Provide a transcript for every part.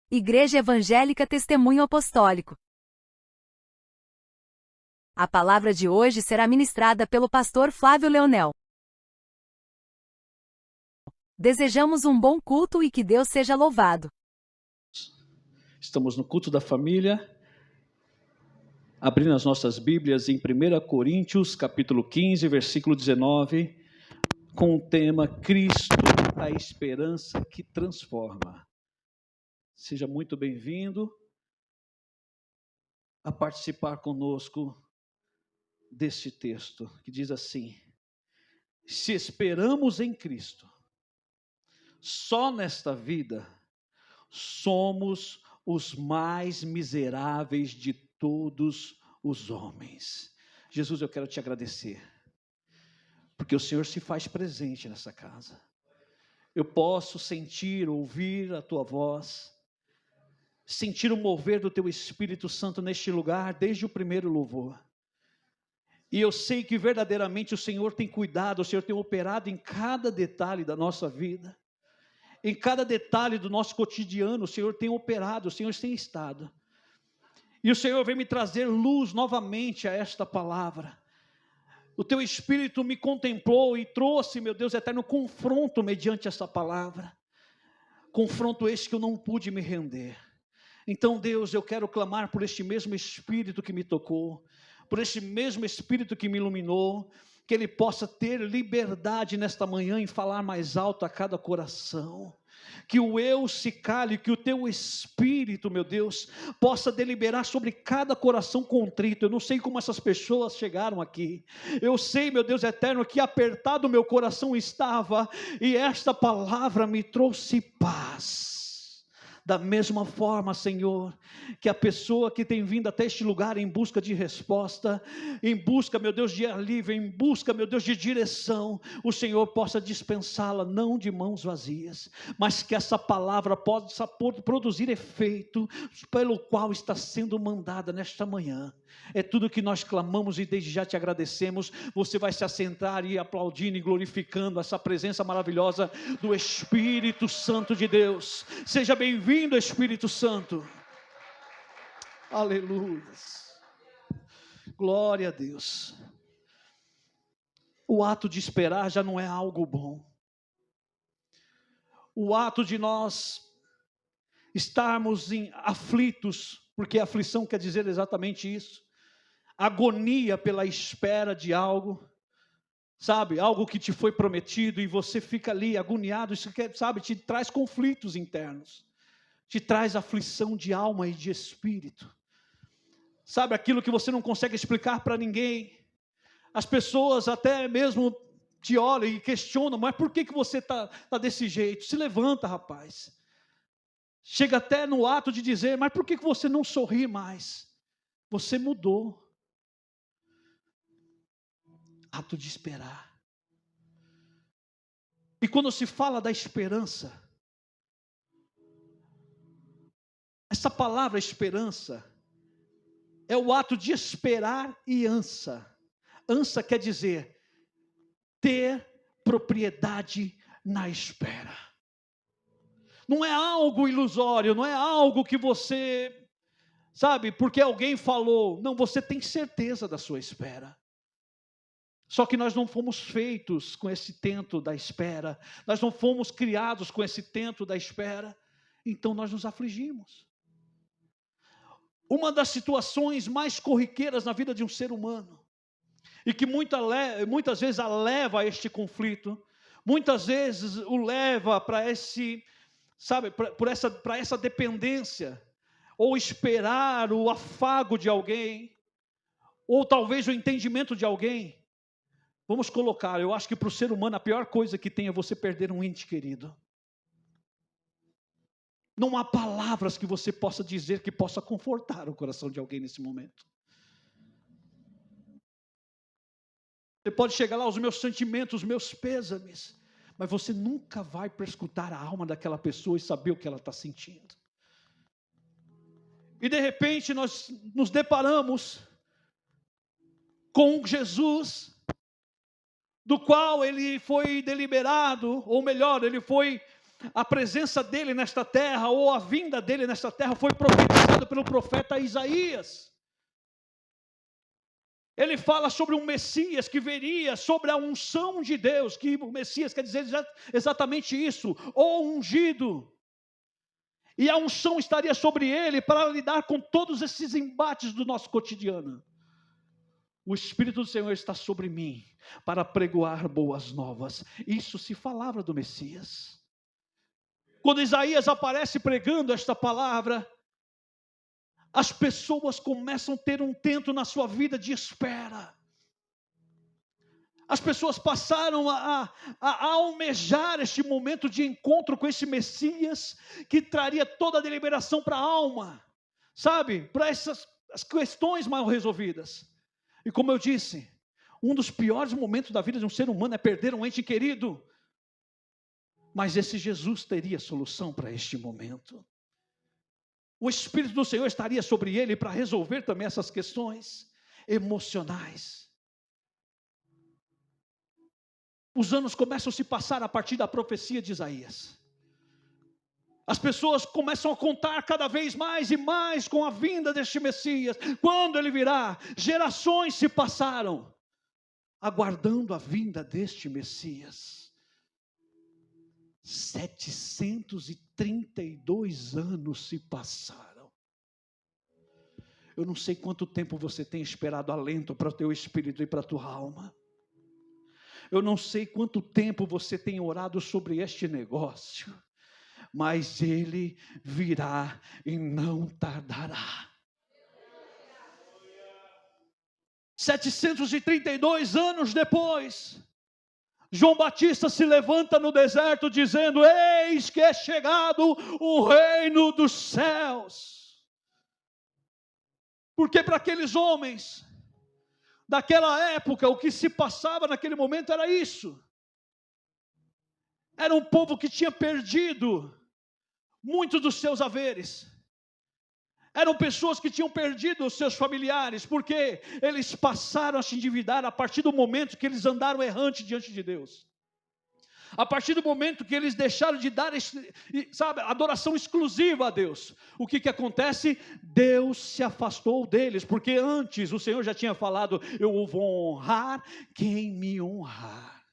Igreja Evangélica Testemunho Apostólico. A palavra de hoje será ministrada pelo pastor Flávio Leonel. Desejamos um bom culto e que Deus seja louvado. Estamos no culto da família, abrindo as nossas Bíblias em 1 Coríntios, capítulo 15, versículo 19, com o tema Cristo, a esperança que transforma. Seja muito bem-vindo a participar conosco deste texto, que diz assim: se esperamos em Cristo, só nesta vida, somos os mais miseráveis de todos os homens. Jesus, eu quero te agradecer, porque o Senhor se faz presente nessa casa. Eu posso sentir, ouvir a tua voz, sentir o mover do teu Espírito Santo neste lugar, desde o primeiro louvor. E eu sei que verdadeiramente o Senhor tem cuidado, o Senhor tem operado em cada detalhe da nossa vida. Em cada detalhe do nosso cotidiano, o Senhor tem operado, o Senhor tem estado. E o Senhor vem me trazer luz novamente a esta palavra. O teu Espírito me contemplou e trouxe, meu Deus eterno, confronto mediante essa palavra. Confronto este que eu não pude me render. Então, Deus, eu quero clamar por este mesmo Espírito que me tocou, por este mesmo Espírito que me iluminou, que Ele possa ter liberdade nesta manhã em falar mais alto a cada coração. Que o eu se cale, que o teu Espírito, meu Deus, possa deliberar sobre cada coração contrito. Eu não sei como essas pessoas chegaram aqui. Eu sei, meu Deus eterno, que apertado o meu coração estava, e esta palavra me trouxe paz. Da mesma forma, Senhor, que a pessoa que tem vindo até este lugar em busca de resposta, em busca, meu Deus, de alívio, em busca, meu Deus, de direção, o Senhor possa dispensá-la, não de mãos vazias, mas que essa palavra possa produzir efeito, pelo qual está sendo mandada nesta manhã. É tudo que nós clamamos e desde já te agradecemos. Você vai se assentar e ir aplaudindo e glorificando essa presença maravilhosa do Espírito Santo de Deus. Seja bem-vindo, Espírito Santo. Aleluia. Glória a Deus. O ato de esperar já não é algo bom. O ato de nós estarmos aflitos, porque aflição quer dizer exatamente isso. Agonia pela espera de algo, sabe, algo que te foi prometido e você fica ali agoniado, isso sabe, te traz conflitos internos, te traz aflição de alma e de espírito, sabe, aquilo que você não consegue explicar para ninguém. As pessoas até mesmo te olham e questionam, mas por que você está desse jeito? Se levanta, rapaz. Chega até no ato de dizer, mas por que você não sorri mais? Você mudou. Ato de esperar. E quando se fala da esperança, essa palavra esperança é o ato de esperar e ansa. Ansa quer dizer ter propriedade na espera. Não é algo ilusório, não é algo que você, sabe, porque alguém falou. Não, você tem certeza da sua espera. Só que nós não fomos feitos com esse tento da espera, nós não fomos criados com esse tento da espera, então nós nos afligimos. Uma das situações mais corriqueiras na vida de um ser humano, e que muitas vezes a leva a este conflito, muitas vezes o leva para esse, sabe, para essa dependência, ou esperar o afago de alguém, ou talvez o entendimento de alguém. Vamos colocar, eu acho que para o ser humano a pior coisa que tem é você perder um ente querido. Não há palavras que você possa dizer que possa confortar o coração de alguém nesse momento. Você pode chegar lá, os meus sentimentos, os meus pêsames, mas você nunca vai prescutar a alma daquela pessoa e saber o que ela está sentindo. E de repente nós nos deparamos com Jesus, do qual ele foi deliberado, ou melhor, ele foi a presença dele nesta terra, ou a vinda dele nesta terra, foi profetizada pelo profeta Isaías. Ele fala sobre um Messias que viria, sobre a unção de Deus, que o Messias quer dizer exatamente isso, o ungido. E a unção estaria sobre ele para lidar com todos esses embates do nosso cotidiano. O Espírito do Senhor está sobre mim para pregoar boas novas. Isso se falava do Messias. Quando Isaías aparece pregando esta palavra, as pessoas começam a ter um tempo na sua vida de espera. As pessoas passaram a almejar este momento de encontro com esse Messias, que traria toda a deliberação para a alma, sabe? Para essas as questões mal resolvidas. E como eu disse, um dos piores momentos da vida de um ser humano é perder um ente querido. Mas esse Jesus teria solução para este momento. O Espírito do Senhor estaria sobre ele para resolver também essas questões emocionais. Os anos começam a se passar a partir da profecia de Isaías. As pessoas começam a contar cada vez mais e mais com a vinda deste Messias. Quando ele virá? Gerações se passaram aguardando a vinda deste Messias. 732 anos se passaram. Eu não sei quanto tempo você tem esperado alento para o teu espírito e para a tua alma. Eu não sei quanto tempo você tem orado sobre este negócio, mas ele virá e não tardará. 732 anos depois, João Batista se levanta no deserto dizendo: eis que é chegado o reino dos céus. Porque para aqueles homens daquela época, o que se passava naquele momento era isso. Era um povo que tinha perdido muitos dos seus haveres. Eram pessoas que tinham perdido os seus familiares, porque eles passaram a se endividar a partir do momento que eles andaram errante diante de Deus. A partir do momento que eles deixaram de dar, adoração exclusiva a Deus. O que acontece? Deus se afastou deles, porque antes o Senhor já tinha falado: eu vou honrar quem me honrar.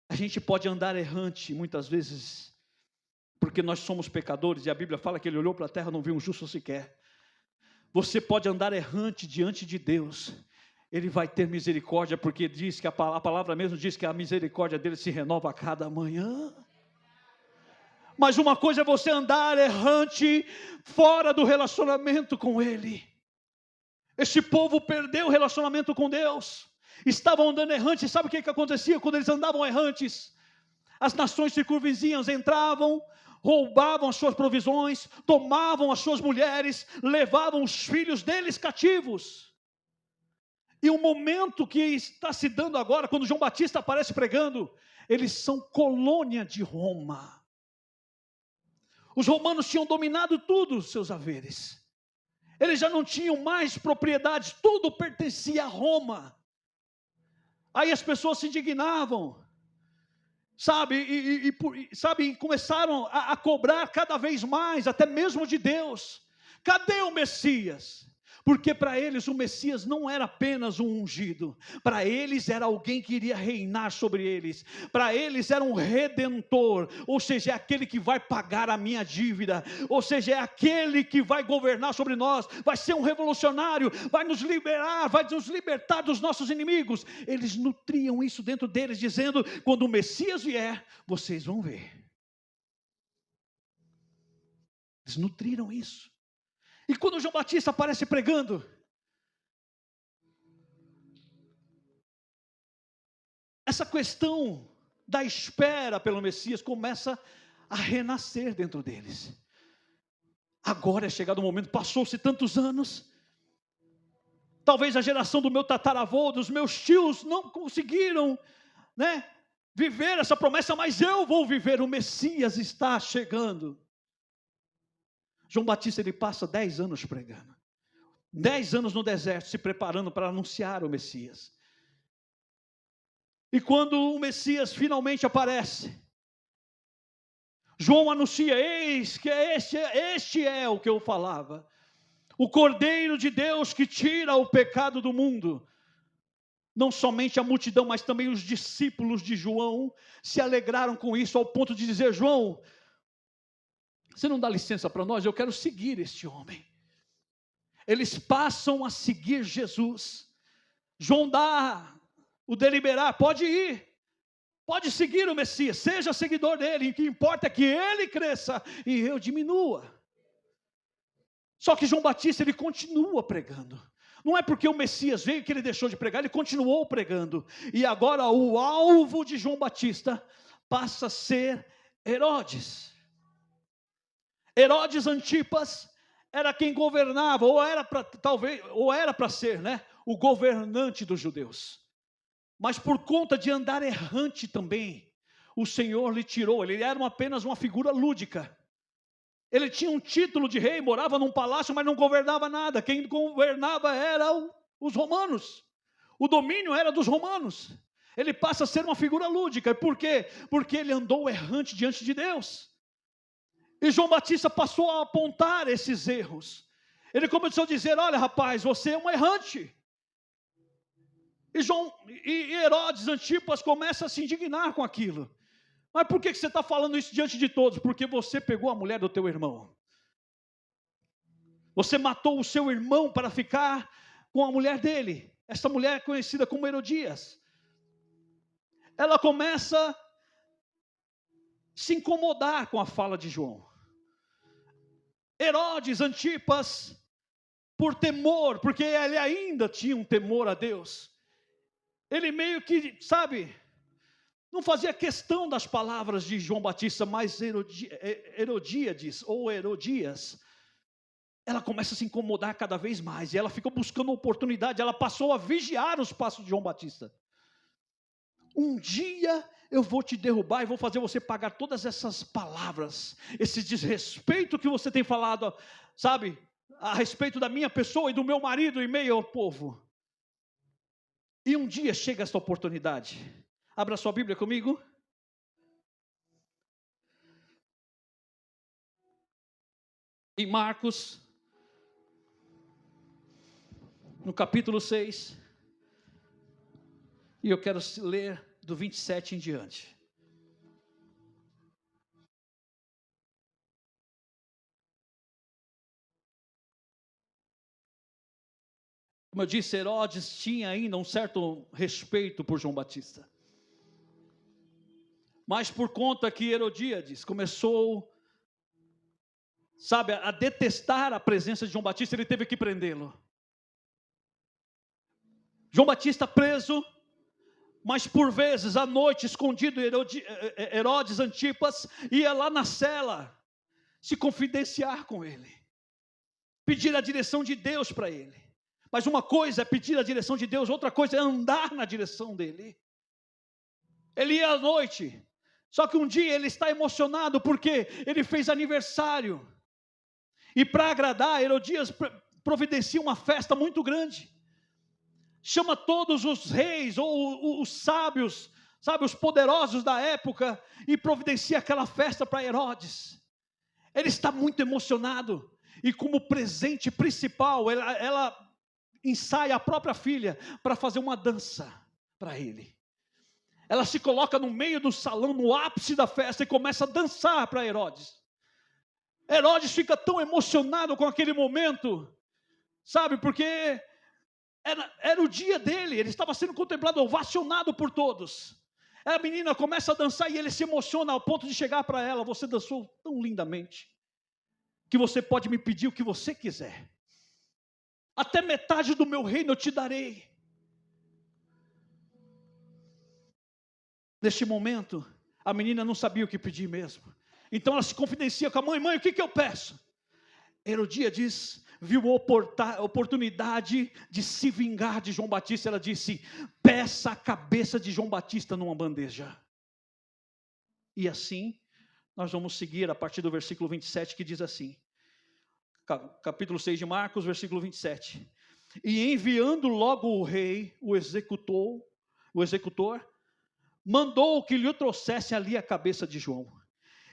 A gente pode andar errante muitas vezes, porque nós somos pecadores, e a Bíblia fala que ele olhou para a terra e não viu um justo sequer. Você pode andar errante diante de Deus, ele vai ter misericórdia, porque diz que a palavra mesmo diz que a misericórdia dele se renova a cada manhã. Mas uma coisa é você andar errante fora do relacionamento com ele. Esse povo perdeu o relacionamento com Deus, estavam andando errantes. Sabe o que acontecia quando eles andavam errantes? As nações circunvizinhas entravam, roubavam as suas provisões, tomavam as suas mulheres, levavam os filhos deles cativos. E o momento que está se dando agora, quando João Batista aparece pregando, eles são colônia de Roma. Os romanos tinham dominado tudo os seus haveres. Eles já não tinham mais propriedades, tudo pertencia a Roma. Aí as pessoas se indignavam, e começaram a cobrar cada vez mais, até mesmo de Deus. Cadê o Messias? Porque para eles o Messias não era apenas um ungido, para eles era alguém que iria reinar sobre eles, para eles era um redentor, ou seja, é aquele que vai pagar a minha dívida, ou seja, é aquele que vai governar sobre nós, vai ser um revolucionário, vai nos liberar, vai nos libertar dos nossos inimigos. Eles nutriam isso dentro deles, dizendo: quando o Messias vier, vocês vão ver. Eles nutriram isso. E quando João Batista aparece pregando, essa questão da espera pelo Messias começa a renascer dentro deles. Agora é chegado o momento, passou-se tantos anos, talvez a geração do meu tataravô, dos meus tios, não conseguiram, viver essa promessa, mas eu vou viver, o Messias está chegando. João Batista, ele passa 10 anos pregando, 10 anos no deserto, se preparando para anunciar o Messias. E quando o Messias finalmente aparece, João anuncia: eis que este é o que eu falava, o Cordeiro de Deus que tira o pecado do mundo. Não somente a multidão, mas também os discípulos de João se alegraram com isso, ao ponto de dizer: João, você não dá licença para nós? Eu quero seguir este homem. Eles passam a seguir Jesus. João dá o deliberar: pode ir, pode seguir o Messias, seja seguidor dele, o que importa é que ele cresça e eu diminua. Só que João Batista, ele continua pregando. Não é porque o Messias veio que ele deixou de pregar, ele continuou pregando. E agora o alvo de João Batista passa a ser Herodes. Herodes Antipas era quem governava, ou era para ser, né, o governante dos judeus. Mas por conta de andar errante também, o Senhor lhe tirou. Ele era apenas uma figura lúdica. Ele tinha um título de rei, morava num palácio, mas não governava nada. Quem governava eram os romanos. O domínio era dos romanos. Ele passa a ser uma figura lúdica. Por quê? Porque ele andou errante diante de Deus. E João Batista passou a apontar esses erros. Ele começou a dizer: olha, rapaz, você é um errante. E Herodes Antipas começa a se indignar com aquilo. Mas por que você está falando isso diante de todos? Porque você pegou a mulher do teu irmão. Você matou o seu irmão para ficar com a mulher dele. Essa mulher é conhecida como Herodias. Ela começa a se incomodar com a fala de João. Herodes Antipas, por temor, porque ele ainda tinha um temor a Deus, ele meio que, não fazia questão das palavras de João Batista, mas Herodíades, ou Herodias, ela começa a se incomodar cada vez mais, e ela ficou buscando oportunidade, ela passou a vigiar os passos de João Batista. Um dia eu vou te derrubar e vou fazer você pagar todas essas palavras, esse desrespeito que você tem falado, a respeito da minha pessoa e do meu marido em meio ao povo. E um dia chega essa oportunidade. Abra sua Bíblia comigo. Em Marcos, no capítulo 6. E eu quero ler do 27 em diante. Como eu disse, Herodes tinha ainda um certo respeito por João Batista. Mas por conta que Herodíades começou, a detestar a presença de João Batista, ele teve que prendê-lo. João Batista preso, mas por vezes, à noite, escondido, Herodes Antipas ia lá na cela, se confidenciar com ele, pedir a direção de Deus para ele. Mas uma coisa é pedir a direção de Deus, outra coisa é andar na direção dele. Ele ia à noite, só que um dia ele está emocionado porque ele fez aniversário. E para agradar, Herodias providencia uma festa muito grande. Chama todos os reis ou os sábios, os poderosos da época, e providencia aquela festa para Herodes. Ele está muito emocionado, e como presente principal, ela ensaia a própria filha para fazer uma dança para ele. Ela se coloca no meio do salão, no ápice da festa, e começa a dançar para Herodes. Herodes fica tão emocionado com aquele momento, porque era o dia dele, ele estava sendo contemplado, ovacionado por todos. A menina começa a dançar e ele se emociona ao ponto de chegar para ela: você dançou tão lindamente, que você pode me pedir o que você quiser. Até metade do meu reino eu te darei. Neste momento, a menina não sabia o que pedir mesmo. Então ela se confidencia com a mãe: mãe, o que eu peço? Herodíades viu a oportunidade de se vingar de João Batista. Ela disse: peça a cabeça de João Batista numa bandeja. E assim, nós vamos seguir a partir do versículo 27, que diz assim, capítulo 6 de Marcos, versículo 27. E enviando logo o rei, o executor, mandou que lhe trouxesse ali a cabeça de João.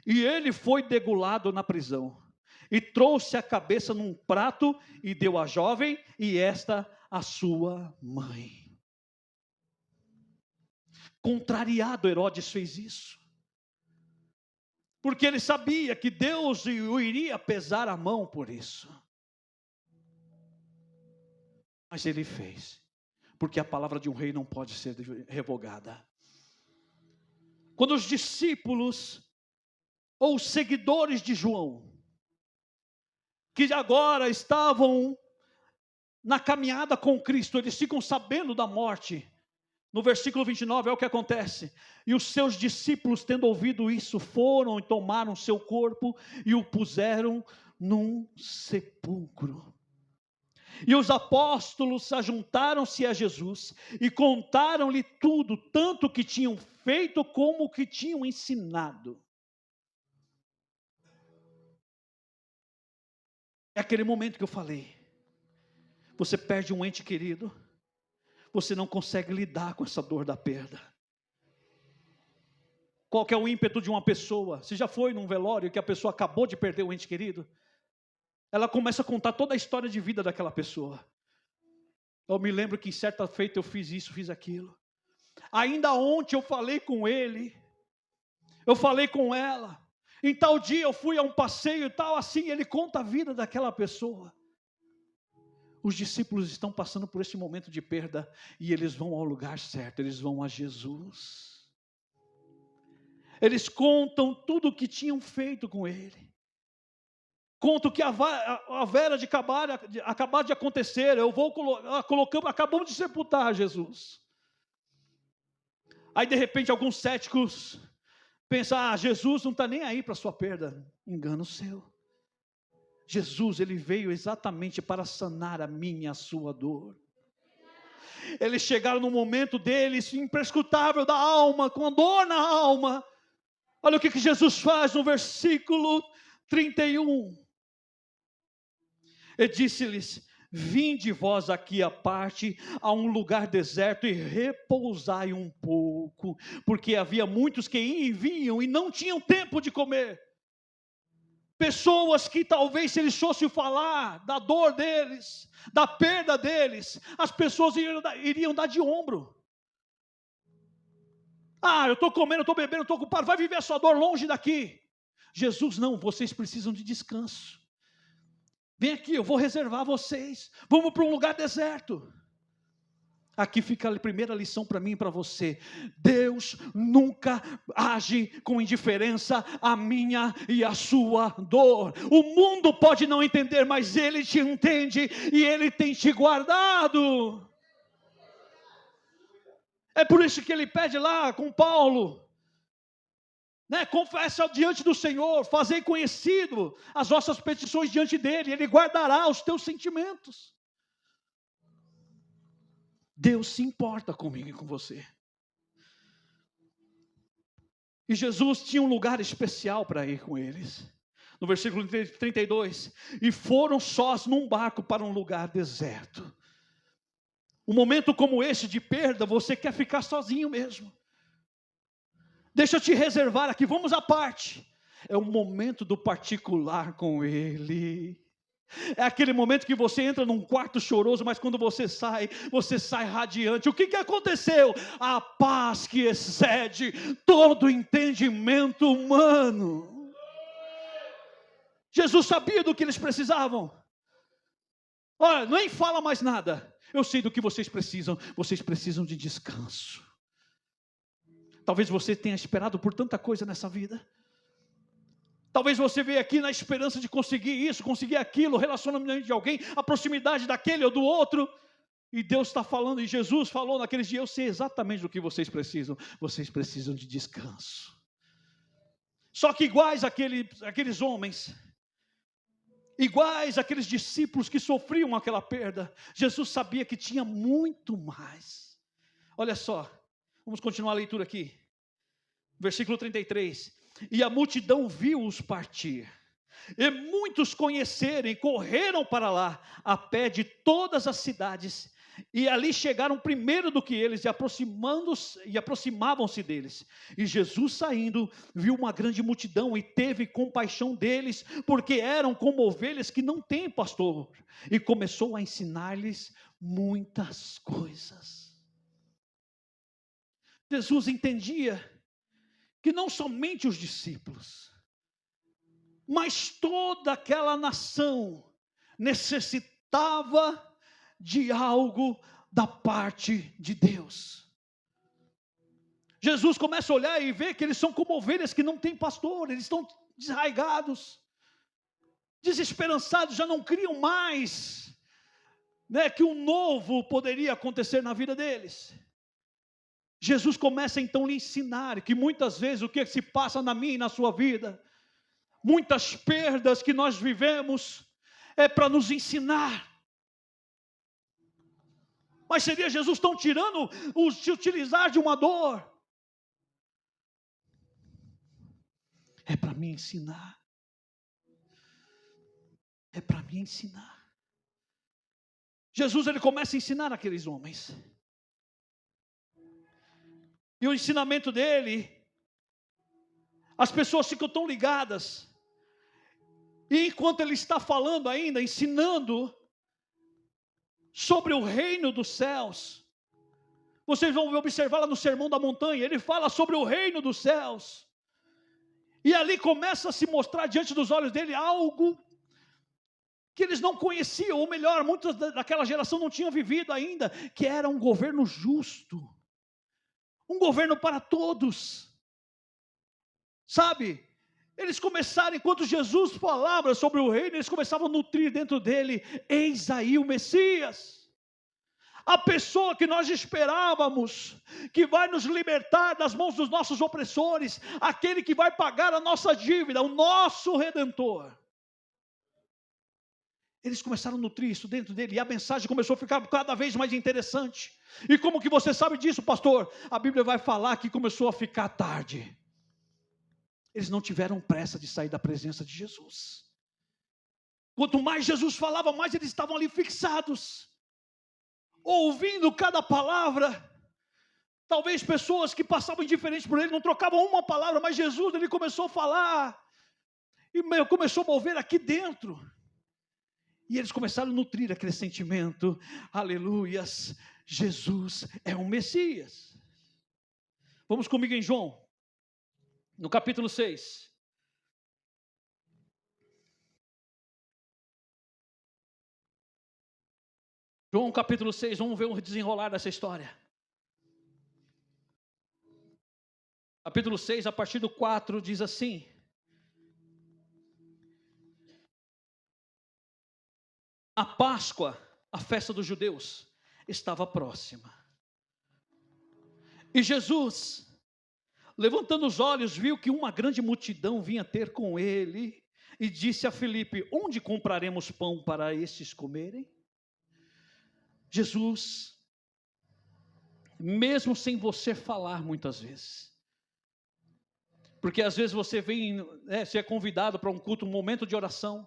E ele foi degolado na prisão. E trouxe a cabeça num prato e deu à jovem e esta à sua mãe. Contrariado, Herodes fez isso. Porque ele sabia que Deus o iria pesar a mão por isso. Mas ele fez. Porque a palavra de um rei não pode ser revogada. Quando os discípulos ou os seguidores de João, que agora estavam na caminhada com Cristo, eles ficam sabendo da morte. No versículo 29 é o que acontece. E os seus discípulos, tendo ouvido isso, foram e tomaram seu corpo e o puseram num sepulcro. E os apóstolos ajuntaram-se a Jesus e contaram-lhe tudo, tanto o que tinham feito como o que tinham ensinado. É aquele momento que eu falei. Você perde um ente querido, você não consegue lidar com essa dor da perda. Qual que é o ímpeto de uma pessoa? Você já foi num velório que a pessoa acabou de perder um ente querido? Ela começa a contar toda a história de vida daquela pessoa. Eu me lembro que em certa feita eu fiz isso, fiz aquilo. Ainda ontem eu falei com ele, eu falei com ela. Em tal dia eu fui a um passeio e tal, assim, ele conta a vida daquela pessoa. Os discípulos estão passando por esse momento de perda e eles vão ao lugar certo, eles vão a Jesus. Eles contam tudo o que tinham feito com ele. Contam que a vera de acabar de acontecer, acabamos de sepultar Jesus. Aí de repente alguns céticos pensam, Jesus não está nem aí para a sua perda. Engano seu. Jesus, ele veio exatamente para sanar a minha e a sua dor. Eles chegaram no momento deles, imprescrutável da alma, com dor na alma. Olha o que Jesus faz no versículo 31. Ele disse-lhes, vinde vós aqui à parte, a um lugar deserto e repousai um pouco, porque havia muitos que iam e vinham e não tinham tempo de comer. Pessoas que talvez se eles fossem falar da dor deles, da perda deles, as pessoas iriam dar de ombro. Eu estou comendo, eu estou bebendo, eu estou ocupado, vai viver a sua dor longe daqui. Jesus, não, vocês precisam de descanso. Vem aqui, eu vou reservar vocês, vamos para um lugar deserto. Aqui fica a primeira lição para mim e para você. Deus nunca age com indiferença à minha e à sua dor. O mundo pode não entender, mas Ele te entende e Ele tem te guardado. É por isso que Ele pede lá com Paulo, confessa diante do Senhor, fazei conhecido as vossas petições diante dEle, Ele guardará os teus sentimentos. Deus se importa comigo e com você. E Jesus tinha um lugar especial para ir com eles. No versículo 32, e foram sós num barco para um lugar deserto. Um momento como esse de perda, você quer ficar sozinho mesmo. Deixa eu te reservar aqui, vamos à parte. É o momento do particular com Ele. É aquele momento que você entra num quarto choroso, mas quando você sai radiante. O que aconteceu? A paz que excede todo entendimento humano. Jesus sabia do que eles precisavam. Olha, nem fala mais nada. Eu sei do que vocês precisam de descanso. Talvez você tenha esperado por tanta coisa nessa vida. Talvez você veja aqui na esperança de conseguir isso, conseguir aquilo, relacionamento de alguém, a proximidade daquele ou do outro. E Deus está falando, e Jesus falou naqueles dias, eu sei exatamente do que vocês precisam de descanso. Só que iguais aqueles homens, iguais aqueles discípulos que sofriam aquela perda, Jesus sabia que tinha muito mais. Olha só, vamos continuar a leitura aqui. Versículo 33. E a multidão viu-os partir, e muitos conhecerem, correram para lá, a pé de todas as cidades, E ali chegaram primeiro do que eles, e aproximavam-se deles. E Jesus, saindo, viu uma grande multidão e teve compaixão deles, porque eram como ovelhas que não têm pastor. E começou a ensinar-lhes muitas coisas. Jesus entendia que não somente os discípulos, mas toda aquela nação necessitava de algo da parte de Deus. Jesus começa a olhar e ver que eles são como ovelhas que não têm pastor, eles estão desarraigados, desesperançados, já não criam mais, que um novo poderia acontecer na vida deles. Jesus começa então a lhe ensinar que muitas vezes o que se passa na minha e na sua vida, muitas perdas que nós vivemos, é para nos ensinar. Mas seria Jesus tão tirando se utilizar de uma dor? É para me ensinar. É para me ensinar. Jesus, ele começa a ensinar aqueles homens. E o ensinamento dele, as pessoas ficam tão ligadas. E enquanto ele está falando ainda, ensinando sobre o reino dos céus, vocês vão observar lá no Sermão da Montanha, ele fala sobre o reino dos céus. E ali começa a se mostrar diante dos olhos dele algo que eles não conheciam, ou melhor, muitos daquela geração não tinham vivido ainda, que era um governo justo. Um governo para todos. Sabe? Eles começaram, enquanto Jesus falava sobre o reino, eles começavam a nutrir dentro dele: eis aí o Messias, a pessoa que nós esperávamos, que vai nos libertar das mãos dos nossos opressores, aquele que vai pagar a nossa dívida, o nosso Redentor. Eles começaram a nutrir isso dentro dele, e a mensagem começou a ficar cada vez mais interessante. E como que você sabe disso, pastor? A Bíblia vai falar que começou a ficar tarde. Eles não tiveram pressa de sair da presença de Jesus. Quanto mais Jesus falava, mais eles estavam ali fixados, ouvindo cada palavra. Talvez pessoas que passavam indiferentes por ele, não trocavam uma palavra, mas Jesus, ele começou a falar, e começou a mover aqui dentro. E eles começaram a nutrir aquele sentimento: aleluias, Jesus é o Messias. Vamos comigo em João, no capítulo 6. João capítulo 6, vamos ver o desenrolar dessa história. Capítulo 6, a partir do 4, diz assim: a Páscoa, a festa dos judeus, estava próxima. E Jesus, levantando os olhos, viu que uma grande multidão vinha ter com ele, e disse a Filipe: onde compraremos pão para estes comerem? Jesus, mesmo sem você falar muitas vezes, porque às vezes você vem, você é convidado para um culto, um momento de oração,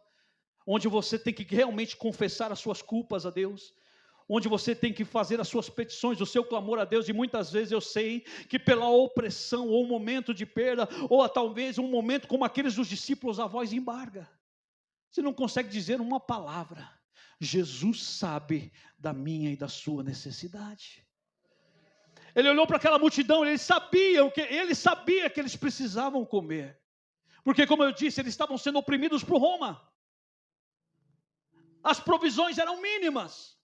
onde você tem que realmente confessar as suas culpas a Deus, onde você tem que fazer as suas petições, o seu clamor a Deus, e muitas vezes eu sei que pela opressão, ou um momento de perda, ou talvez um momento como aqueles dos discípulos, a voz embarga, você não consegue dizer uma palavra. Jesus sabe da minha e da sua necessidade. Ele olhou para aquela multidão, ele sabia que eles precisavam comer, porque como eu disse, eles estavam sendo oprimidos por Roma. As provisões eram mínimas,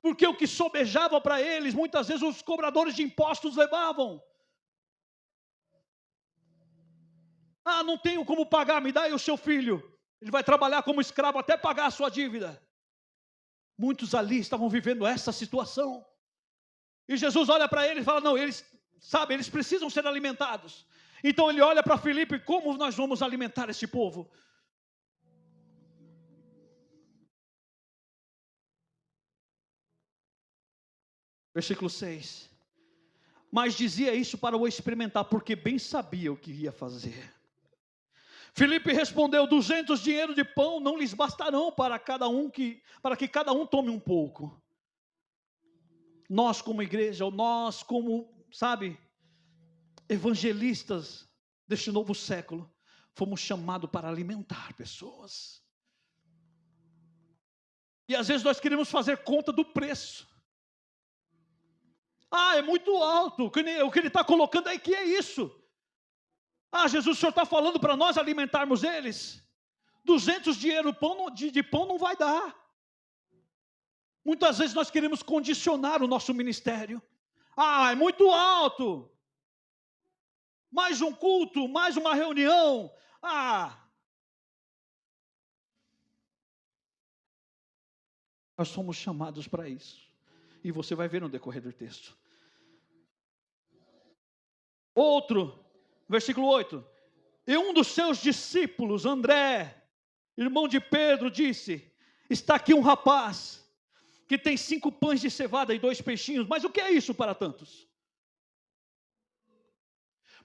porque o que sobejava para eles, muitas vezes os cobradores de impostos levavam. Ah, não tenho como pagar, me dá aí o seu filho, ele vai trabalhar como escravo até pagar a sua dívida. Muitos ali estavam vivendo essa situação, e Jesus olha para eles e fala: não, eles precisam ser alimentados. Então ele olha para Filipe: como nós vamos alimentar esse povo? Versículo 6. Mas dizia isso para o experimentar, porque bem sabia o que ia fazer. Filipe respondeu: 200 dinheiros de pão não lhes bastarão para que cada um tome um pouco. nós como igreja, ou nós como, sabe, evangelistas deste novo século, fomos chamados para alimentar pessoas. E às vezes nós queremos fazer conta do preço. É muito alto, o que ele está colocando aí, que é isso? Jesus, o Senhor está falando para nós alimentarmos eles? 200 dinheiro de pão não vai dar. Muitas vezes nós queremos condicionar o nosso ministério. É muito alto. Mais um culto, mais uma reunião. Nós somos chamados para isso. E você vai ver no decorrer do texto. Outro, versículo 8. E um dos seus discípulos, André, irmão de Pedro, disse: está aqui um rapaz que tem 5 pães de cevada e 2 peixinhos. Mas o que é isso para tantos?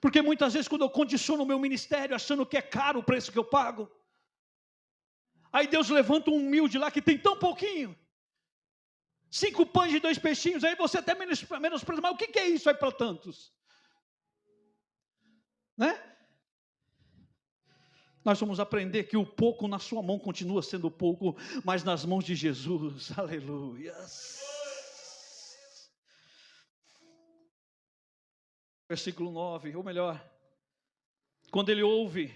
Porque muitas vezes quando eu condiciono o meu ministério, achando que é caro o preço que eu pago, aí Deus levanta um humilde lá que tem tão pouquinho, 5 pães e 2 peixinhos, aí você até menospreza, mas o que é isso aí para tantos? Né? Nós vamos aprender que o pouco na sua mão continua sendo pouco, mas nas mãos de Jesus, aleluia. Versículo 9, ou melhor, quando ele ouve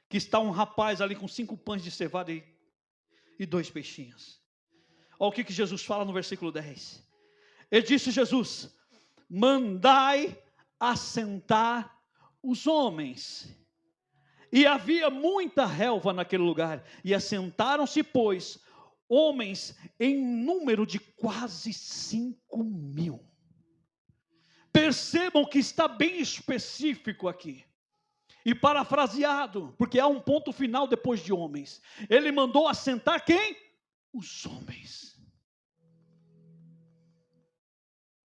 que está um rapaz ali com 5 pães de cevada e 2 peixinhos. Olha o que Jesus fala no versículo 10. Ele disse: Jesus, mandai assentar os homens. E havia muita relva naquele lugar, e assentaram-se, pois, homens em número de quase 5.000. Percebam que está bem específico aqui, e parafraseado, porque há um ponto final depois de homens. Ele mandou assentar quem? Os homens.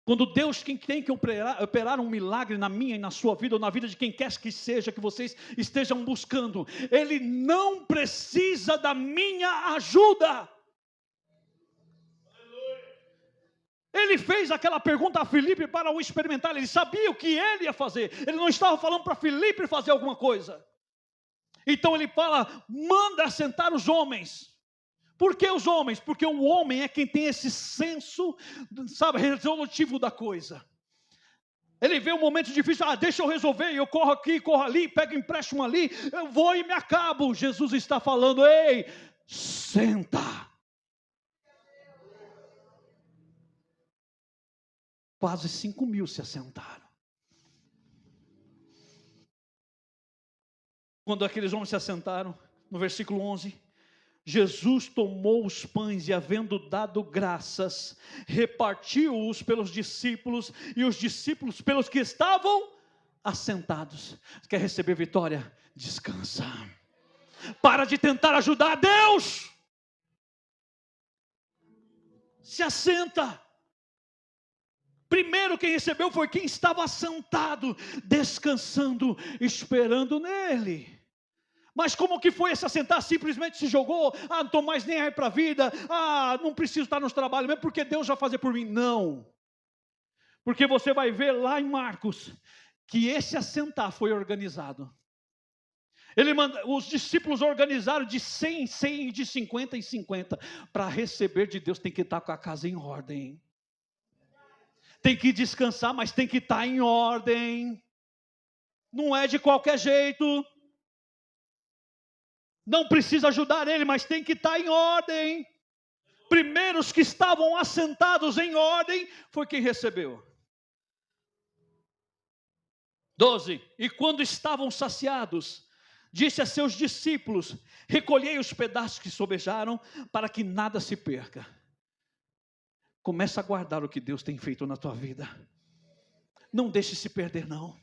Quando Deus tem que operar um milagre na minha e na sua vida, ou na vida de quem quer que seja, que vocês estejam buscando, Ele não precisa da minha ajuda. Ele fez aquela pergunta a Filipe para o experimentar, ele sabia o que ele ia fazer, ele não estava falando para Filipe fazer alguma coisa. Então ele fala: manda assentar os homens. Por que os homens? Porque o homem é quem tem esse senso, sabe, resolutivo da coisa. Ele vê um momento difícil, deixa eu resolver, eu corro aqui, corro ali, pego empréstimo ali, eu vou e me acabo. Jesus está falando: ei, senta. Quase 5.000 se assentaram. Quando aqueles homens se assentaram, no versículo 11, Jesus tomou os pães e, havendo dado graças, repartiu-os pelos discípulos, e os discípulos pelos que estavam assentados. Quer receber vitória? Descansa. Para de tentar ajudar a Deus. Se assenta. Primeiro quem recebeu foi quem estava assentado, descansando, esperando nele. Mas como que foi esse assentar? Simplesmente se jogou, não estou mais nem aí para a vida, não preciso estar nos trabalhos mesmo, porque Deus vai fazer por mim. Não, porque você vai ver lá em Marcos, que esse assentar foi organizado. Os discípulos organizaram de 100 em 100, de 50 em 50, para receber de Deus tem que estar com a casa em ordem. Tem que descansar, mas tem que estar em ordem. Não é de qualquer jeito. Não precisa ajudar ele, mas tem que estar em ordem. Primeiro os que estavam assentados em ordem foi quem recebeu. 12. E quando estavam saciados, disse a seus discípulos: recolhei os pedaços que sobejaram, para que nada se perca. Começa a guardar o que Deus tem feito na tua vida. Não deixe se perder, não.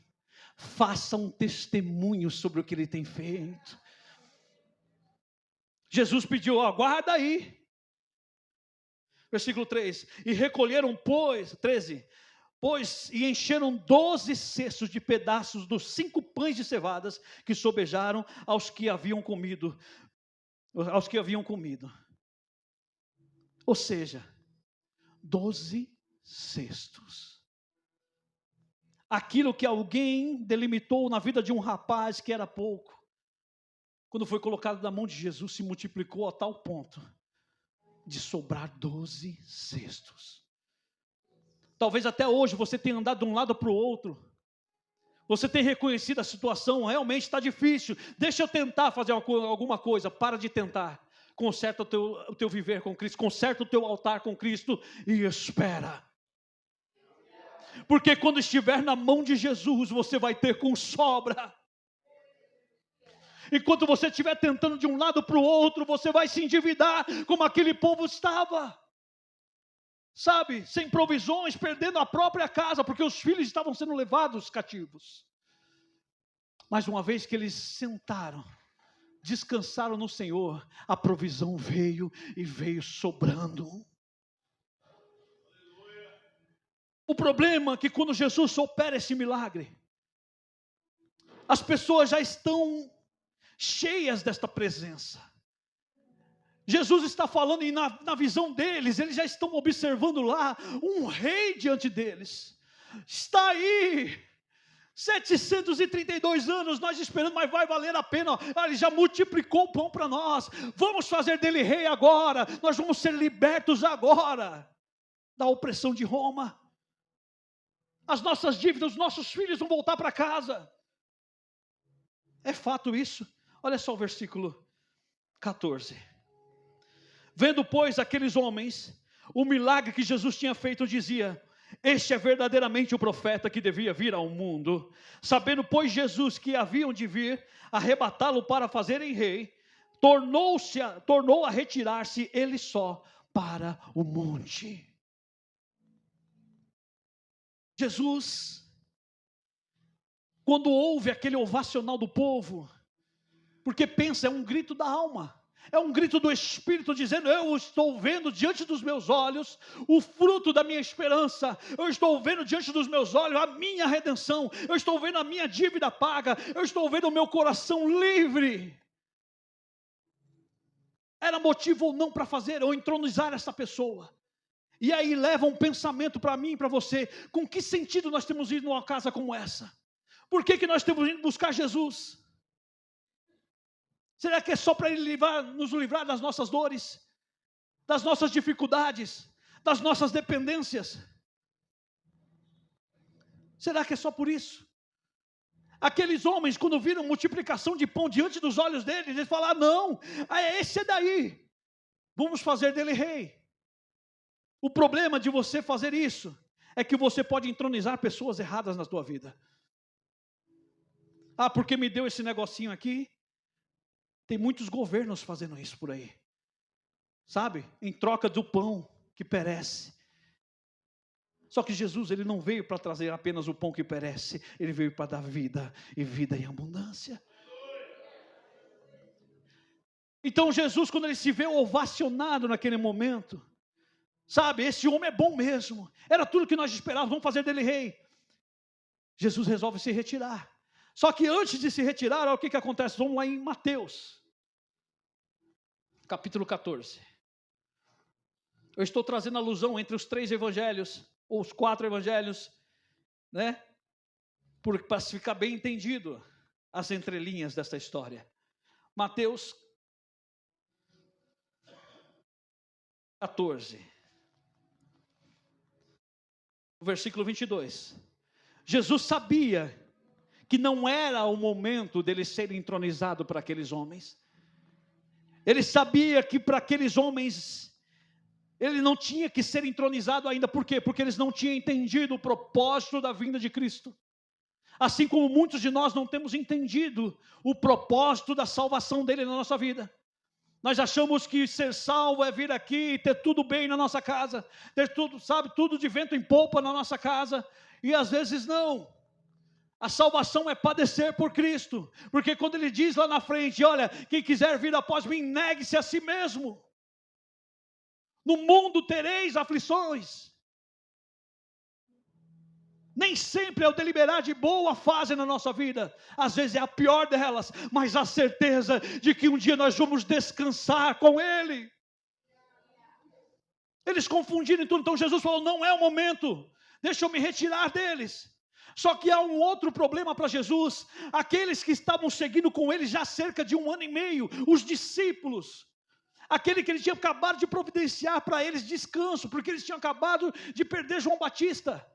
Faça um testemunho sobre o que Ele tem feito. Jesus pediu: guarda aí. Versículo 3. E recolheram, 13. E encheram 12 cestos de pedaços dos 5 pães de cevadas que sobejaram aos que haviam comido. Ou seja, 12 cestos. Aquilo que alguém delimitou na vida de um rapaz que era pouco, quando foi colocado na mão de Jesus, se multiplicou a tal ponto de sobrar 12 cestos. Talvez até hoje você tenha andado de um lado para o outro, você tem reconhecido a situação, realmente está difícil, deixa eu tentar fazer alguma coisa. Para de tentar, conserta o teu viver com Cristo, conserta o teu altar com Cristo e espera. Porque quando estiver na mão de Jesus, você vai ter com sobra. Enquanto você estiver tentando de um lado para o outro, você vai se endividar como aquele povo estava. Sabe, sem provisões, perdendo a própria casa, porque os filhos estavam sendo levados cativos. Mas uma vez que eles sentaram, descansaram no Senhor, a provisão veio e veio sobrando. O problema é que quando Jesus opera esse milagre, as pessoas já estão cheias desta presença. Jesus está falando e na visão deles, eles já estão observando lá um rei diante deles. Está aí, 732 anos nós esperando, mas vai valer a pena. Ele já multiplicou o pão para nós. Vamos fazer dele rei agora. Nós vamos ser libertos agora da opressão de Roma. As nossas dívidas, os nossos filhos vão voltar para casa. É fato isso. Olha só o versículo 14. Vendo, pois, aqueles homens, o milagre que Jesus tinha feito, dizia: este é verdadeiramente o profeta que devia vir ao mundo. Sabendo, pois, Jesus que haviam de vir arrebatá-lo para fazerem rei, tornou a retirar-se ele só para o monte. Jesus, quando ouve aquele ovacional do povo, porque pensa, é um grito da alma, é um grito do Espírito dizendo: eu estou vendo diante dos meus olhos o fruto da minha esperança, eu estou vendo diante dos meus olhos a minha redenção, eu estou vendo a minha dívida paga, eu estou vendo o meu coração livre. Era motivo ou não para fazer ou entronizar essa pessoa. E aí leva um pensamento para mim e para você: com que sentido nós temos ido numa casa como essa? Por que nós temos ido buscar Jesus? Será que é só para Ele nos livrar das nossas dores, das nossas dificuldades, das nossas dependências? Será que é só por isso? Aqueles homens, quando viram multiplicação de pão diante dos olhos deles, eles falaram: não, esse é daí, vamos fazer dele rei. O problema de você fazer isso é que você pode entronizar pessoas erradas na tua vida. Ah, porque me deu esse negocinho aqui. Tem muitos governos fazendo isso por aí, sabe? Em troca do pão que perece. Só que Jesus, Ele não veio para trazer apenas o pão que perece, Ele veio para dar vida, e vida em abundância. Então Jesus, quando Ele se vê ovacionado naquele momento, sabe, esse homem é bom mesmo, era tudo que nós esperávamos, vamos fazer dele rei. Jesus resolve se retirar. Só que antes de se retirar, olha o que acontece. Vamos lá em Mateus, capítulo 14. Eu estou trazendo alusão entre os 3 evangelhos, ou os 4 evangelhos, né? Para ficar bem entendido as entrelinhas dessa história. Mateus 14, versículo 22. Jesus sabia que não era o momento dele ser entronizado para aqueles homens. Ele sabia que para aqueles homens, ele não tinha que ser entronizado ainda. Por quê? Porque eles não tinham entendido o propósito da vinda de Cristo. Assim como muitos de nós não temos entendido o propósito da salvação dele na nossa vida. Nós achamos que ser salvo é vir aqui e ter tudo bem na nossa casa, ter tudo, sabe, tudo de vento em popa na nossa casa, e às vezes não. A salvação é padecer por Cristo, porque quando Ele diz lá na frente: olha, quem quiser vir após mim, negue-se a si mesmo. No mundo tereis aflições. Nem sempre é o deliberar de boa fase na nossa vida, às vezes é a pior delas, mas a certeza de que um dia nós vamos descansar com Ele. Eles confundiram tudo. Então Jesus falou: não é o momento, deixa eu me retirar deles. Só que há um outro problema para Jesus. Aqueles que estavam seguindo com ele já há cerca de 1 ano e meio, os discípulos, aquele que ele tinha acabado de providenciar para eles descanso, porque eles tinham acabado de perder João Batista.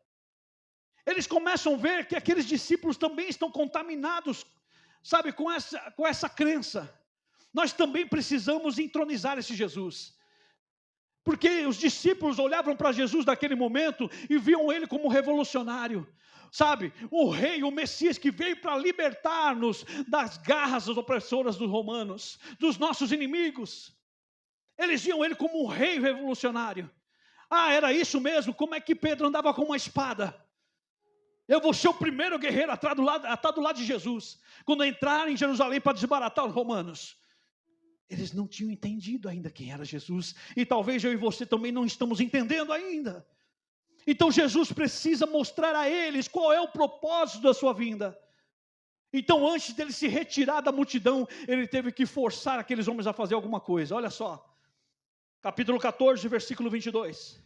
Eles começam a ver que aqueles discípulos também estão contaminados, sabe, com essa crença. Nós também precisamos entronizar esse Jesus. Porque os discípulos olhavam para Jesus naquele momento e viam ele como revolucionário. Sabe, o rei, o Messias que veio para libertar-nos das garras opressoras dos romanos, dos nossos inimigos. Eles viam ele como um rei revolucionário. Ah, era isso mesmo? Como é que Pedro andava com uma espada? Eu vou ser o primeiro guerreiro a estar do lado de Jesus, quando entrar em Jerusalém para desbaratar os romanos. Eles não tinham entendido ainda quem era Jesus, e talvez eu e você também não estamos entendendo ainda. Então Jesus precisa mostrar a eles qual é o propósito da sua vinda. Então, antes dele se retirar da multidão, ele teve que forçar aqueles homens a fazer alguma coisa. Olha só, capítulo 14, versículo 22.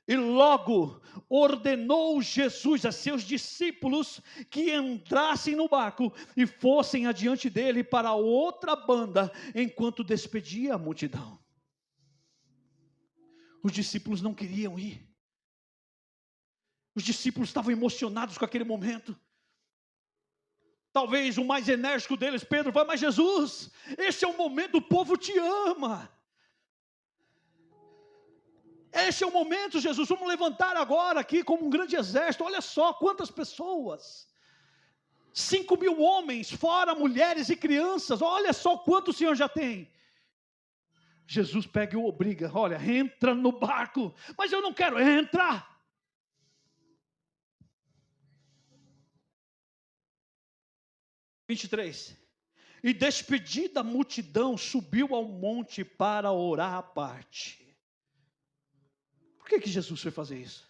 E logo ordenou Jesus a seus discípulos que entrassem no barco e fossem adiante dele para outra banda, enquanto despedia a multidão. Os discípulos não queriam ir. Os discípulos estavam emocionados com aquele momento. Talvez o mais enérgico deles, Pedro, vai: mas Jesus, esse é o momento, o povo te ama. Esse é o momento, Jesus, vamos levantar agora aqui como um grande exército. Olha só quantas pessoas, 5.000 homens, fora mulheres e crianças. Olha só quanto o Senhor já tem. Jesus pega e o obriga: olha, entra no barco. Mas eu não quero, entra. E despedida a multidão, subiu ao monte para orar à parte. Por que Jesus foi fazer isso?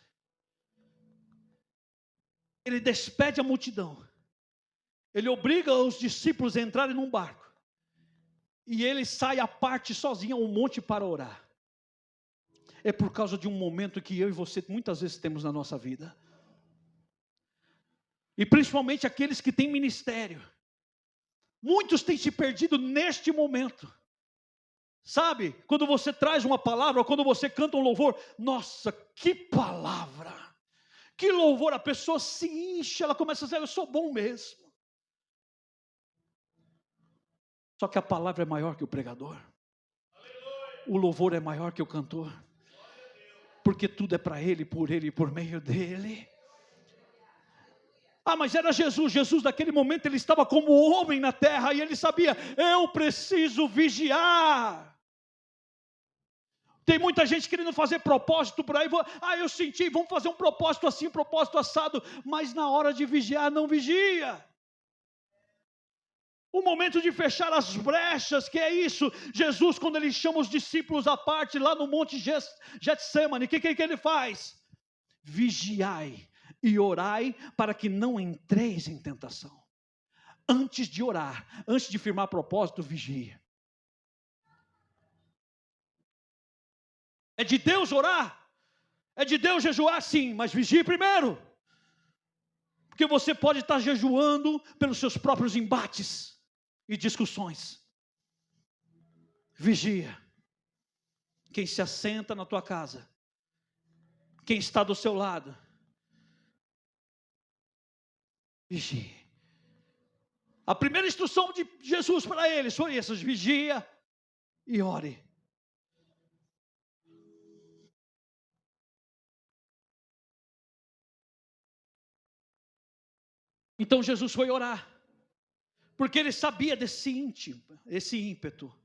Ele despede a multidão, ele obriga os discípulos a entrarem num barco, e ele sai à parte sozinho ao monte para orar. É por causa de um momento que eu e você muitas vezes temos na nossa vida, e principalmente aqueles que têm ministério. Muitos têm se perdido neste momento. Sabe, quando você traz uma palavra, ou quando você canta um louvor, nossa, que palavra, que louvor, a pessoa se enche, ela começa a dizer: eu sou bom mesmo. Só que a palavra é maior que o pregador. O louvor é maior que o cantor. Porque tudo é para ele, por ele e por meio dele. Ah, mas era Jesus. Jesus naquele momento ele estava como homem na terra, e ele sabia: eu preciso vigiar. Tem muita gente querendo fazer propósito por aí. Eu senti, vamos fazer um propósito assim, um propósito assado. Mas na hora de vigiar, não vigia. O momento de fechar as brechas, que é isso. Jesus, quando ele chama os discípulos à parte, lá no monte Getsemane, o que ele faz? Vigiai e orai para que não entreis em tentação. Antes de orar, antes de firmar propósito, vigia. É de Deus orar, é de Deus jejuar, sim, mas vigie primeiro. Porque você pode estar jejuando pelos seus próprios embates e discussões. Vigia. Quem se assenta na tua casa, quem está do seu lado, vigie. A primeira instrução de Jesus para eles foi essa: vigia e ore. Então Jesus foi orar, porque ele sabia desse ímpeto.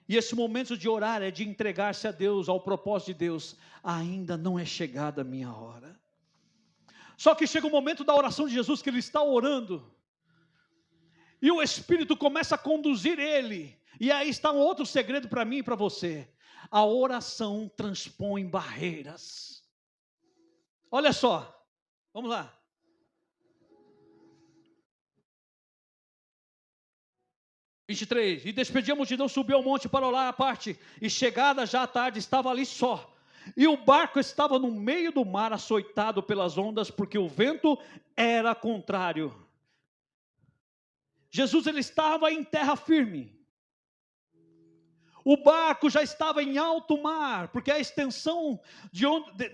E esse momento de orar é de entregar-se a Deus, ao propósito de Deus. Ainda não é chegada a minha hora. Só que chega o momento da oração de Jesus, que ele está orando, e o Espírito começa a conduzir ele. E aí está um outro segredo para mim e para você: a oração transpõe barreiras. Olha só, vamos lá. 23, e despedia a multidão, subiu ao monte para orar à parte, e chegada já a tarde, estava ali só. E o barco estava no meio do mar, açoitado pelas ondas, porque o vento era contrário. Jesus, ele estava em terra firme. O barco já estava em alto mar, porque a extensão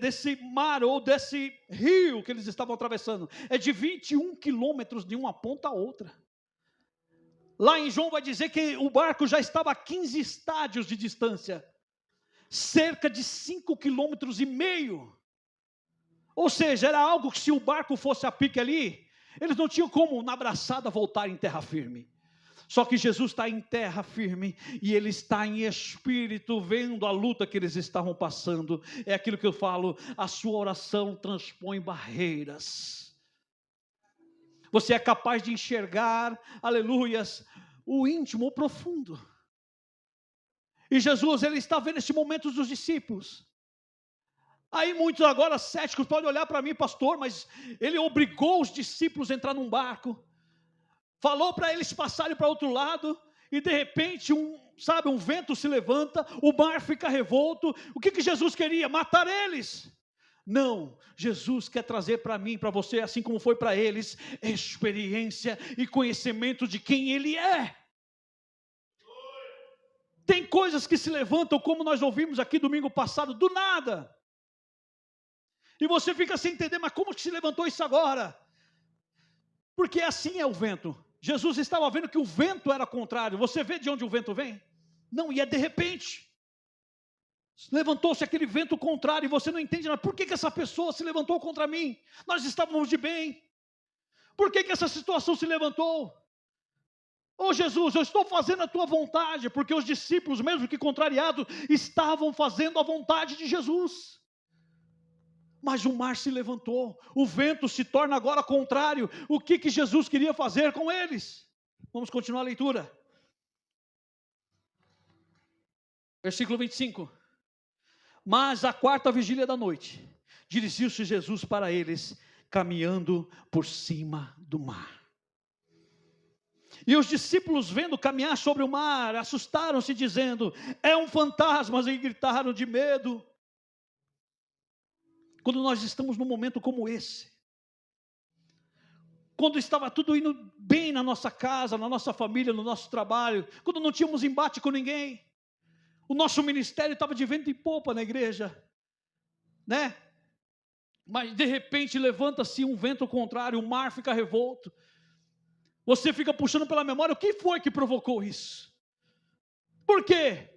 desse mar, ou desse rio que eles estavam atravessando, é de 21 quilômetros de uma ponta a outra. Lá em João vai dizer que o barco já estava a 15 estádios de distância, cerca de 5,5 quilômetros. Ou seja, era algo que, se o barco fosse a pique ali, eles não tinham como, na braçada, voltar em terra firme. Só que Jesus está em terra firme, e ele está em espírito, vendo a luta que eles estavam passando. É aquilo que eu falo, a sua oração transpõe barreiras. Você é capaz de enxergar, aleluias, o íntimo, o profundo. E Jesus, ele está vendo esse momento dos discípulos. Aí muitos agora céticos podem olhar para mim, pastor, mas ele obrigou os discípulos a entrar num barco, falou para eles passarem para outro lado, e de repente um vento se levanta, o mar fica revolto. O que Jesus queria? Matar eles. Não, Jesus quer trazer para mim, para você, assim como foi para eles, experiência e conhecimento de quem Ele é. Tem coisas que se levantam, como nós ouvimos aqui domingo passado, do nada. E você fica sem entender, mas como que se levantou isso agora? Porque assim é o vento. Jesus estava vendo que o vento era contrário. Você vê de onde o vento vem? Não, e é de repente. Levantou-se aquele vento contrário, e você não entende nada. Por que essa pessoa se levantou contra mim? Nós estávamos de bem. Por que essa situação se levantou? Oh Jesus, eu estou fazendo a tua vontade, porque os discípulos, mesmo que contrariados, estavam fazendo a vontade de Jesus. Mas o mar se levantou, o vento se torna agora contrário. O que Jesus queria fazer com eles? Vamos continuar a leitura. Versículo 25. Mas à quarta vigília da noite, dirigiu-se Jesus para eles, caminhando por cima do mar. E os discípulos, vendo caminhar sobre o mar, assustaram-se, dizendo: é um fantasma, e gritaram de medo. Quando nós estamos num momento como esse, quando estava tudo indo bem na nossa casa, na nossa família, no nosso trabalho, quando não tínhamos embate com ninguém, o nosso ministério estava de vento em popa na igreja, né? Mas de repente levanta-se um vento contrário, o mar fica revolto, você fica puxando pela memória, o que foi que provocou isso? Por quê?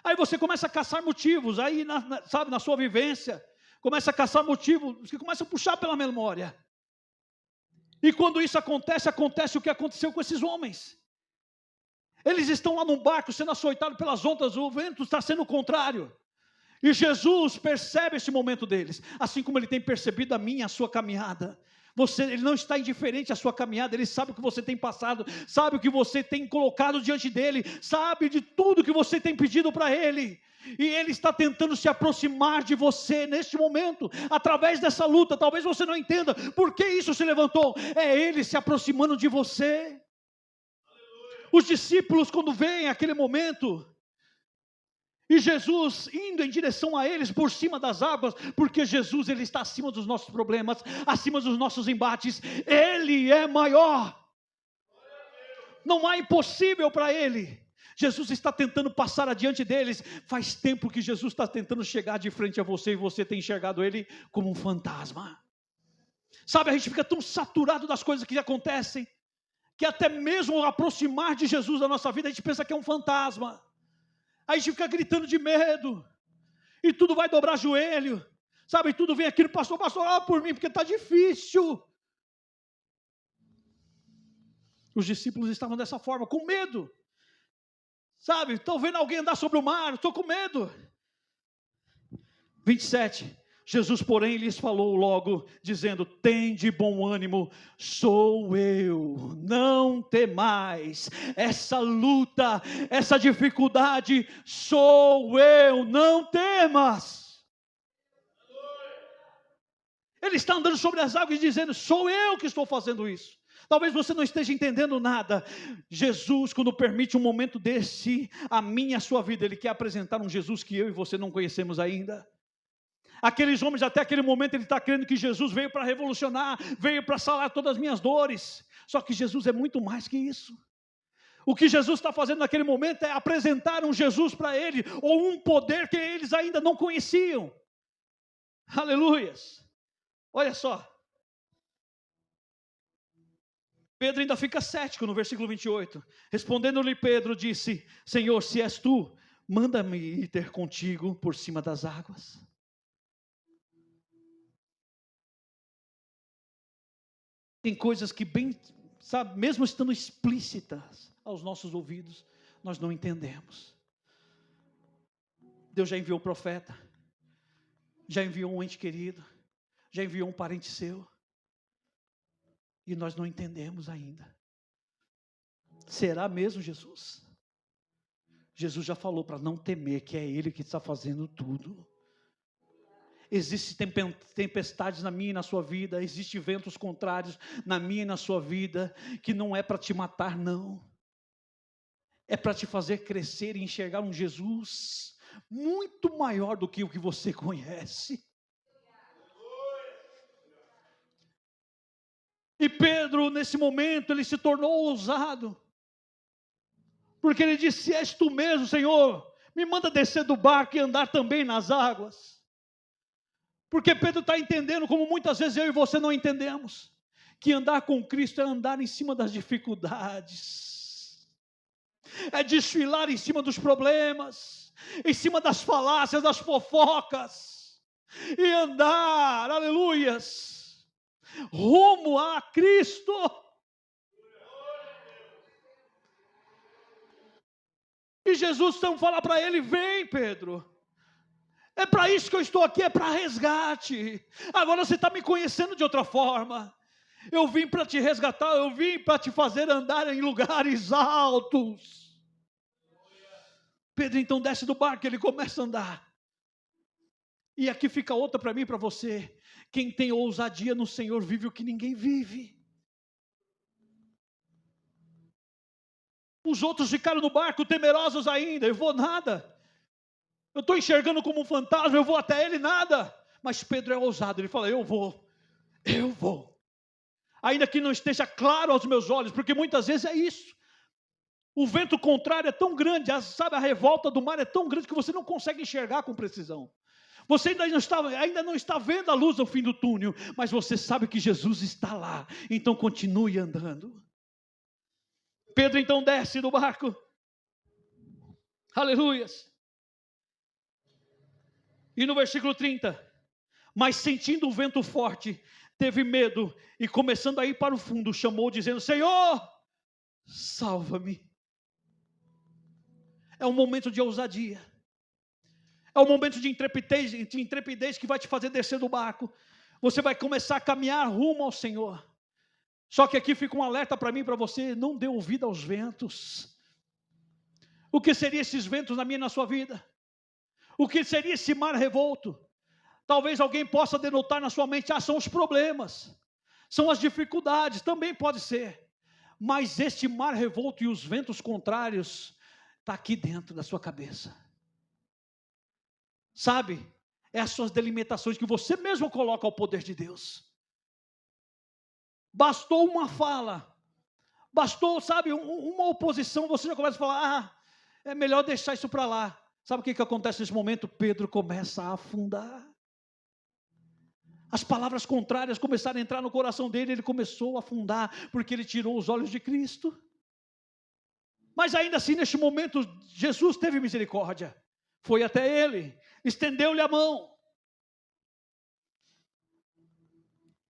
Aí você começa a caçar motivos, aí na sua vivência, começa a caçar motivos, você começa a puxar pela memória. E quando isso acontece o que aconteceu com esses homens. Eles estão lá num barco, sendo açoitados pelas ondas, o vento está sendo o contrário. E Jesus percebe esse momento deles, assim como Ele tem percebido a minha, a sua caminhada. Ele não está indiferente à sua caminhada, Ele sabe o que você tem passado, sabe o que você tem colocado diante dEle, sabe de tudo que você tem pedido para Ele. E Ele está tentando se aproximar de você neste momento, através dessa luta. Talvez você não entenda por que isso se levantou, é Ele se aproximando de você. Os discípulos, quando veem aquele momento, e Jesus indo em direção a eles por cima das águas, porque Jesus, Ele está acima dos nossos problemas, acima dos nossos embates, Ele é maior, não há impossível para Ele. Jesus está tentando passar adiante deles, faz tempo que Jesus está tentando chegar de frente a você, e você tem enxergado Ele como um fantasma. Sabe, a gente fica tão saturado das coisas que acontecem, que até mesmo aproximar de Jesus da nossa vida, a gente pensa que é um fantasma. Aí a gente fica gritando de medo, e tudo vai dobrar joelho, sabe, tudo vem aqui no pastor, ora por mim, porque está difícil. Os discípulos estavam dessa forma, com medo, sabe, estou vendo alguém andar sobre o mar, estou com medo. 27, Jesus, porém, lhes falou logo, dizendo: tende bom ânimo, sou eu, não temais. Essa luta, essa dificuldade, sou eu, não temas. Ele está andando sobre as águas e dizendo: sou eu que estou fazendo isso. Talvez você não esteja entendendo nada. Jesus, quando permite um momento desse, a minha e a sua vida, Ele quer apresentar um Jesus que eu e você não conhecemos ainda. Aqueles homens, até aquele momento, ele está crendo que Jesus veio para revolucionar, veio para sarar todas as minhas dores. Só que Jesus é muito mais que isso. O que Jesus está fazendo naquele momento é apresentar um Jesus para ele, ou um poder que eles ainda não conheciam. Aleluias. Olha só. Pedro ainda fica cético no versículo 28. Respondendo-lhe Pedro, disse: Senhor, se és tu, manda-me ir ter contigo por cima das águas. Tem coisas que sabe, mesmo estando explícitas aos nossos ouvidos, nós não entendemos. Deus já enviou o profeta, já enviou um ente querido, já enviou um parente seu, e nós não entendemos ainda. Será mesmo Jesus? Jesus já falou para não temer, que é Ele que está fazendo tudo. Existem tempestades na minha e na sua vida, existem ventos contrários na minha e na sua vida, que não é para te matar, não. É para te fazer crescer e enxergar um Jesus muito maior do que o que você conhece. E Pedro, nesse momento, ele se tornou ousado, porque ele disse: se és tu mesmo, Senhor, me manda descer do barco e andar também nas águas. Porque Pedro está entendendo, como muitas vezes eu e você não entendemos, que andar com Cristo é andar em cima das dificuldades, é desfilar em cima dos problemas, em cima das falácias, das fofocas, e andar, aleluias, rumo a Cristo. E Jesus então fala para ele: vem, Pedro. É para isso que eu estou aqui, é para resgate. Agora você está me conhecendo de outra forma. Eu vim para te resgatar, eu vim para te fazer andar em lugares altos. Pedro então desce do barco, ele começa a andar. E aqui fica outra para mim e para você. Quem tem ousadia no Senhor vive o que ninguém vive. Os outros ficaram no barco temerosos ainda. Eu vou nada. Eu estou enxergando como um fantasma, eu vou até ele, nada. Mas Pedro é ousado, ele fala: eu vou. Ainda que não esteja claro aos meus olhos, porque muitas vezes é isso. O vento contrário é tão grande, sabe, a revolta do mar é tão grande que você não consegue enxergar com precisão. Você ainda não está vendo a luz ao fim do túnel, mas você sabe que Jesus está lá, então continue andando. Pedro então desce do barco. Aleluias. E no versículo 30, mas sentindo o vento forte, teve medo, e começando a ir para o fundo, chamou dizendo: Senhor, salva-me. É um momento de ousadia, é um momento de intrepidez que vai te fazer descer do barco. Você vai começar a caminhar rumo ao Senhor. Só que aqui fica um alerta para mim e para você: não dê ouvido aos ventos. O que seriam esses ventos na minha e na sua vida? O que seria esse mar revolto? Talvez alguém possa denotar na sua mente: são os problemas, são as dificuldades, também pode ser. Mas este mar revolto e os ventos contrários está aqui dentro da sua cabeça. Sabe, é as suas delimitações que você mesmo coloca ao poder de Deus. Bastou uma fala, bastou, sabe, uma oposição, você já começa a falar: é melhor deixar isso para lá. Sabe o que acontece nesse momento? Pedro começa a afundar. As palavras contrárias começaram a entrar no coração dele, ele começou a afundar, porque ele tirou os olhos de Cristo. Mas ainda assim, neste momento, Jesus teve misericórdia. Foi até ele, estendeu-lhe a mão.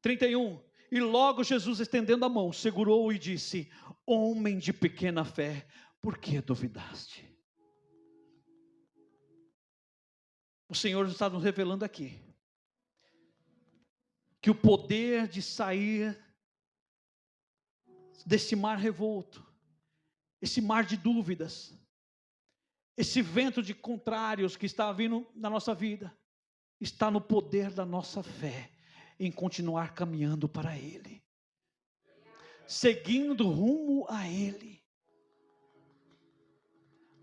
31. E logo Jesus, estendendo a mão, segurou-o e disse: homem de pequena fé, por que duvidaste? O Senhor está nos revelando aqui que o poder de sair desse mar revolto, esse mar de dúvidas, esse vento de contrários que está vindo na nossa vida, está no poder da nossa fé, em continuar caminhando para Ele. seguindo rumo a Ele.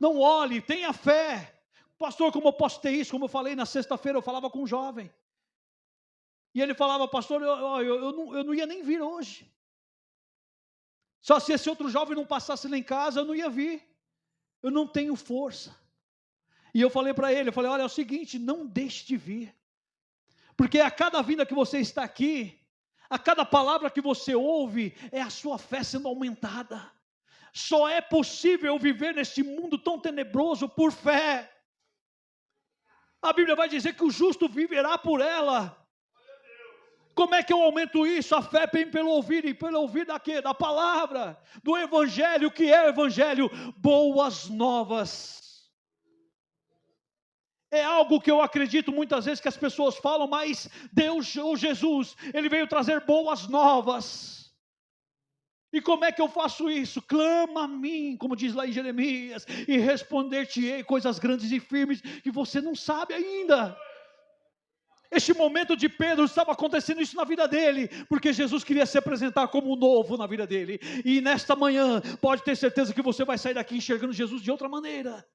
Não olhe, tenha fé. Pastor, como eu posso ter isso? Como eu falei na sexta-feira, eu falava com um jovem. E ele falava, pastor, eu não ia nem vir hoje. Só se esse outro jovem não passasse lá em casa, eu não ia vir. Eu não tenho força. E eu falei para ele, olha, é o seguinte, não deixe de vir. Porque a cada vinda que você está aqui, a cada palavra que você ouve, é a sua fé sendo aumentada. Só é possível viver neste mundo tão tenebroso por fé. A Bíblia vai dizer que o justo viverá por ela. Como é que eu aumento isso? A fé vem pelo ouvir, e pelo ouvir da quê? Da palavra, do Evangelho. O que é o Evangelho? Boas novas. É algo que eu acredito muitas vezes que as pessoas falam, mas Deus, ou Jesus, Ele veio trazer boas novas. E como é que eu faço isso? Clama a mim, como diz lá em Jeremias, e responder-te-ei coisas grandes e firmes que você não sabe ainda. Este momento de Pedro estava acontecendo isso na vida dele, porque Jesus queria se apresentar como novo na vida dele. E nesta manhã, pode ter certeza que você vai sair daqui enxergando Jesus de outra maneira.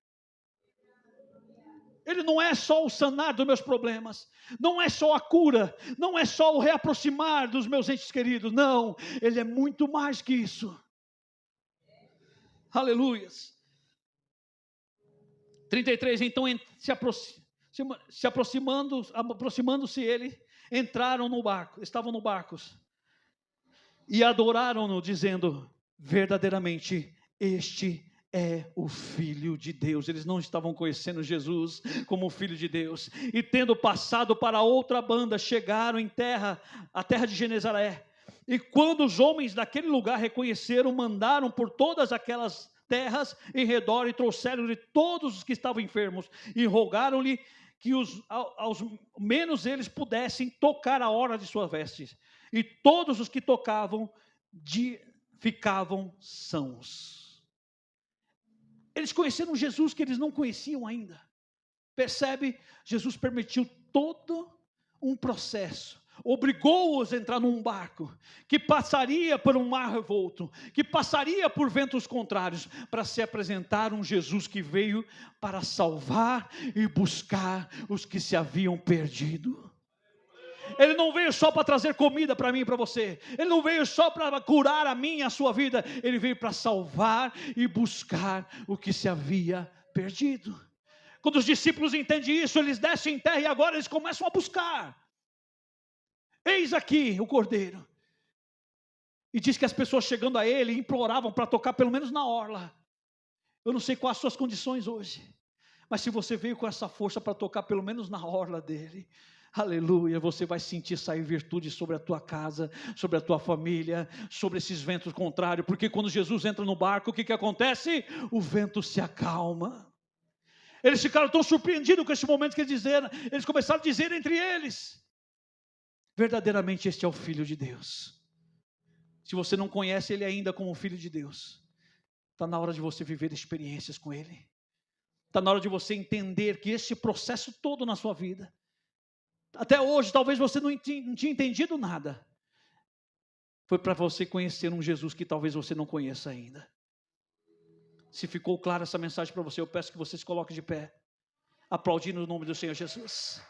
Ele não é só o sanar dos meus problemas, não é só a cura, não é só o reaproximar dos meus entes queridos, não, Ele é muito mais que isso. Aleluias. 33, então aproximando-se ele, entraram no barco, estavam no barcos, e adoraram-no, dizendo, verdadeiramente, este é o Filho de Deus. Eles não estavam conhecendo Jesus como o Filho de Deus, e tendo passado para outra banda, chegaram à terra de Genezaré, e quando os homens daquele lugar reconheceram, mandaram por todas aquelas terras em redor, e trouxeram-lhe todos os que estavam enfermos, e rogaram-lhe que aos menos eles pudessem tocar a orla de suas vestes, e todos os que tocavam ficavam sãos. Eles conheceram Jesus que eles não conheciam ainda. Percebe? Jesus permitiu todo um processo, obrigou-os a entrar num barco, que passaria por um mar revolto, que passaria por ventos contrários, para se apresentar um Jesus que veio para salvar e buscar os que se haviam perdido. Ele não veio só para trazer comida para mim e para você. Ele não veio só para curar a minha e a sua vida. Ele veio para salvar e buscar o que se havia perdido. Quando os discípulos entendem isso, eles descem em terra e agora eles começam a buscar. Eis aqui o Cordeiro. E diz que as pessoas chegando a ele imploravam para tocar pelo menos na orla. Eu não sei quais as suas condições hoje, mas se você veio com essa força para tocar pelo menos na orla dele, aleluia, você vai sentir sair virtude sobre a tua casa, sobre a tua família, sobre esses ventos contrários, porque quando Jesus entra no barco, o que acontece? O vento se acalma. Eles ficaram tão surpreendidos com esse momento que eles começaram a dizer entre eles, verdadeiramente este é o Filho de Deus. Se você não conhece Ele ainda como Filho de Deus, está na hora de você viver experiências com Ele, está na hora de você entender que esse processo todo na sua vida, até hoje, talvez você não tinha entendido nada. Foi para você conhecer um Jesus que talvez você não conheça ainda. Se ficou clara essa mensagem para você, eu peço que você se coloque de pé, aplaudindo o nome do Senhor Jesus.